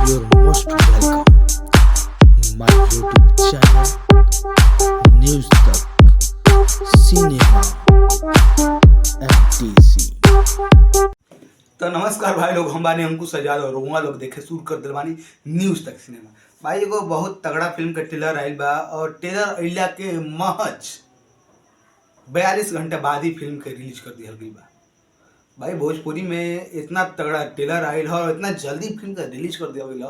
you're most welcome. My YouTube channel News तक cinema MTC। तो नमस्कार भाई लोग, हम बानी हमको सजाद और वहाँ लोग देखे शुरू कर दिल बानी न्यूज तक सिनेमा। भाई एगो बहुत तगड़ा फिल्म के ट्रेलर आइल बा और ट्रेलर अइला के महज 42 घंटे बाद ही फिल्म के रिलीज कर दिया गई बा। भाई भोजपुरी में इतना तगड़ा ट्रेलर आइल है और इतना जल्दी फिल्म का रिलीज कर दिया गई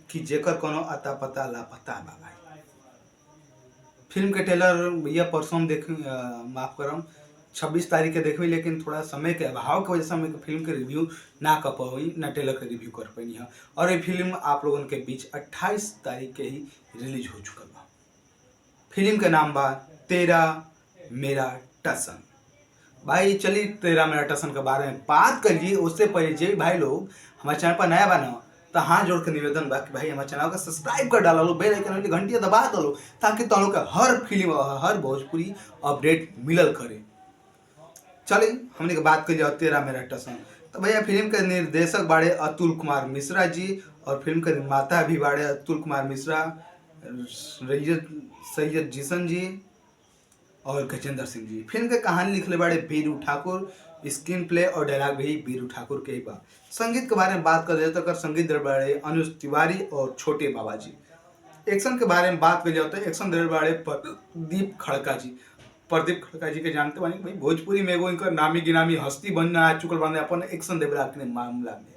कि जेकर कोनो अता पता लापता बा। भाई फिल्म के ट्रेलर भैया परसों हम देख माफ करम 26 तारीख के देखी, लेकिन थोड़ा समय के अभाव की वजह से हम फिल्म के रिव्यू ना कर पाई, ना ट्रेलर के रिव्यू कर पाई है। और ये फिल्म आप लोगों के बीच 28 तारीख के ही रिलीज हो चुका बा। फिल्म का नाम बा तेरा मेरा टसन। भाई चलिए तेरा मेरा टसन के बारे में बात करिए। उससे पहले जो भाई लोग हमारे चैनल पर नया बना तो हाथ जोड़ के निवेदन बा कि भाई हमारे चैनल को सब्सक्राइब कर डालो, बेल आइकन वाली घंटी दबा दो ताकि तुम लोग का हर फिल्म हर भोजपुरी अपडेट मिलल करे। चलिए हमने की बात करिए तेरा मेरा टसन। तो भैया फिल्म के निर्देशक बाड़े अतुल कुमार मिश्रा जी और फिल्म के निर्माता भी बाड़े अतुल कुमार मिश्रा, सैयद जीसन जी और गजेंद्र सिंह जी। फिल्म के कहानी लिखले बाड़े बीरू ठाकुर, स्क्रीन प्ले और डायलॉग भी बीरू ठाकुर के ही बा। संगीत के बारे में बात कर तो संगीत दे बाड़े अनुज तिवारी और छोटे बाबा जी। एक्शन के बारे में बात कर जाता है, एक्शन दे बाड़े प्रदीप खड़का जी। प्रदीप खड़का जी के जानते बानी भाई भोजपुरी में एगो इनका नामी गिनामी हस्ती बनना आ चुकल बाने अपन एक्शन देवला के मामला में।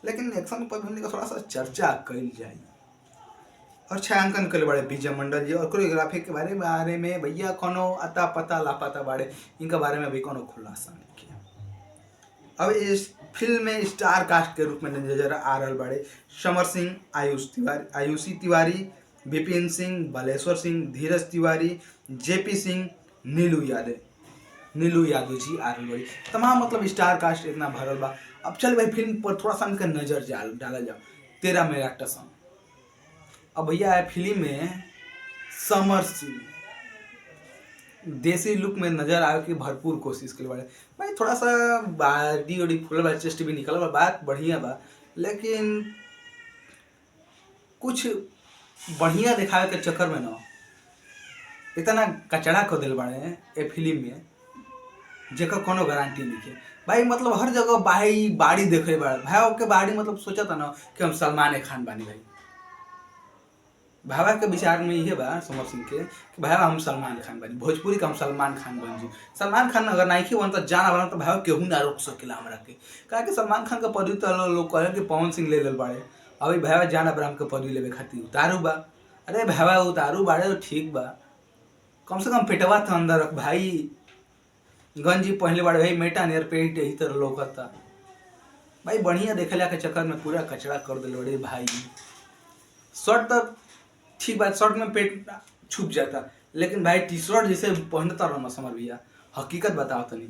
लेकिन एक्शन पर भी थोड़ा सा चर्चा कल जाए। और छायांकन कर बड़े विजय मंडल जी और कोरियोग्राफी के बारे में भैया कोनो अता पता लापता बाड़े, इनका बारे में भी कोनो खुलासा नहीं किया। अब इस फिल्म में स्टार कास्ट के रूप में नजर आ रहा बाड़े समर सिंह, आयुषी तिवारी, विपिन सिंह, बालेश्वर सिंह, धीरज तिवारी, जेपी सिंह, नीलू यादव जी आ रही बड़ी। तमाम मतलब स्टार कास्ट इतना भरल बा। अब चल भाई फिल्म पर थोड़ा सा इनका नजर डाला जाओ। तेरा मेरा टसन। अब भैया फिल्म में समर सिंह देसी लुक में नजर आवे की भरपूर कोशिश कर बाड़े। भाई थोड़ा सा बॉडी ओडी फुल बा, चेस्ट भी निकल बा, बात बढ़िया बा, लेकिन कुछ बढ़िया दिखावे के चक्कर में ना इतना कचड़ा कर दिल बाड़े ए फिल्म में जेकर कोनो गारंटी नहीं है। भाई मतलब हर जगह भाई बाड़ी देखे बाड़े। भाई ओके बाड़ी मतलब सोचा था ना कि हम सलमान खान बानी। भाई भावा के विचार में यही बा समर सिंह के कि भाई हम सलमान खान बनी, भोजपुरी का हम सलमान खान बन जी। सलमान खान अगर नाइकी बन तो जाना बना तो भाई केहू ना रोक सकेला हमरा के। कहा कि सलमान खान का पदवी तो लोग कहे कि पवन सिंह ले बाड़े। अभी भाई जाना बड़ा हमके पदवी लेवे खातिर उतारू बा। अरे भाई उतारू बाड़े तो ठीक बा, कम से कम पेटवा था अंदर रख। भाई गंजी पहले बाड़े भाई मेटा नियर पेट यही तरह लोकता। भाई बढ़िया देखेला के चक्कर में पूरा कचड़ा कर दिल बड़े। भाई शर्ट तो ठीक बात, शर्ट में पेट छुप जाता, लेकिन भाई टी शर्ट जैसे पहनता रहो समर भैया, हकीकत बताओ तो नहीं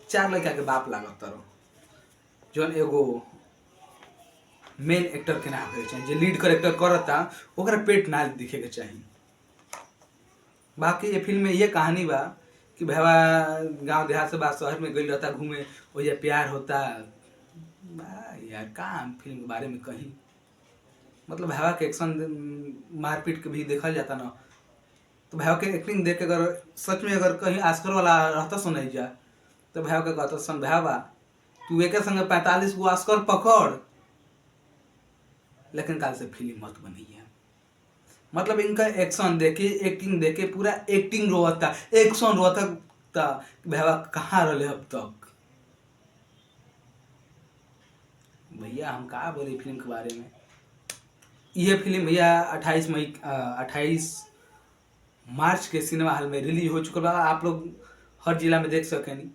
4 लड़का के बाप लागत रहो जो एगो मेन एक्टर के ना होके चाहिए, जो लीड करेक्टर करता ओकरा पेट ना दिखे के चाहिए। बाकी ये फिल्म में ये कहानी बा कि भावा गांव देहात से बात शहर में गई रहता घूमे, वो ये प्यार होता यार का फिल्म के बारे में कहीं मतलब भावा के एक्शन मारपीट के भी देखा जाता ना, तो भाव के एक्टिंग देख के अगर सच में अगर कहीं आस्कर वाला रहता सुनाई जा तो भाव के कहता सन भावा तू एक संगे 45 गो आस्कर पकड़, लेकिन काल से फिल्म मत बनी है। मतलब इनका एक्शन देखे एक्टिंग देखे पूरा एक्टिंग रोता एक्शन रोता भावा कहाँ रहे अब तक। भैया हम कहा बोले फिल्म के बारे में। यह फिल्म भैया 28 मार्च के सिनेमा हॉल में रिलीज हो चुका है। आप लोग हर जिला में देख सकें।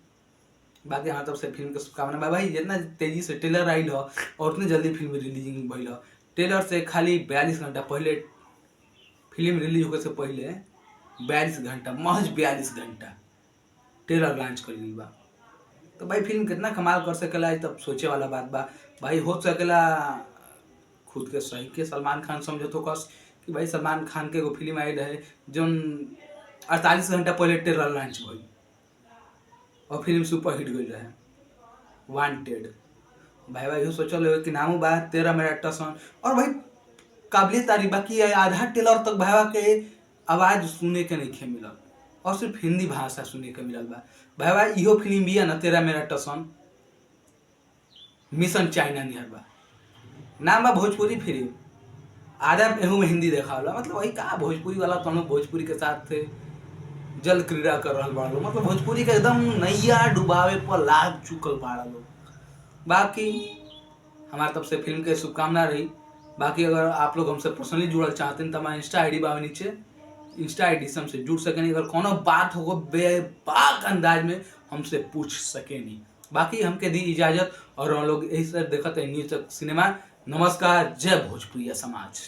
बाकी हमारे तरफ से फिल्म के शुभकामना। भाई जितना तेजी से ट्रेलर आइल हो और उतनी जल्दी फिल्म रिलीजिंग भइल हो। ट्रेलर से खाली 42 घंटा पहले फिल्म रिलीज होने से पहले 42 घंटा महज 42 घंटा ट्रेलर लॉन्च कर दी बा। तो भाई फिल्म कितना कमाल कर सकेला तब सोचे वाला बात बा। भाई हो सकेला खुद के सही के सलमान खान समझो तो कस कि भाई सलमान खान के एगो फिल्म आई रहे जो 48 घंटा पहले ट्रेलर लॉन्च भई और फिल्म सुपर हिट गई रहे वांटेड। भाई भाई सोचल हो कि नामो बा तेरा मेरा टसन। और भाई काबिलियत तारीफ बाकी आधा टेलर तक भाई के आवाज सुने के नहीं मिलल और सिर्फ हिंदी भाषा सुने के मिलल बा। भाई भाई इहो फिल्म भी है ना तेरा मेरा टसन मिशन चाइना नियर बा, नाम बा भोजपुरी फिल्म, आधा एहू में हिंदी देखा वाला। मतलब वही कहा भोजपुरी वाला तो हम लोग भोजपुरी के साथ थे जल क्रीड़ा कर रहा बड़ा लोग, मतलब भोजपुरी का एकदम नैया डुबावे पर लाग चुकल बड़ा लोग। बाकी हमारे तरफ से फिल्म के शुभकामना रही। बाकी अगर आप लोग हमसे पर्सनली जुड़ल चाहते हैं तो हमारा इंस्टा आईडी बावे नीचे, इंस्टा आईडी से हमसे जुड़ सकें। अगर कोनो बात होगा बेबाक अंदाज में हमसे पूछ सकें। बाकी हमके दी इजाजत और हम लोग यही सब देखते हैं न्यूज़ तक सिनेमा। नमस्कार, जय भोजपुरिया समाज।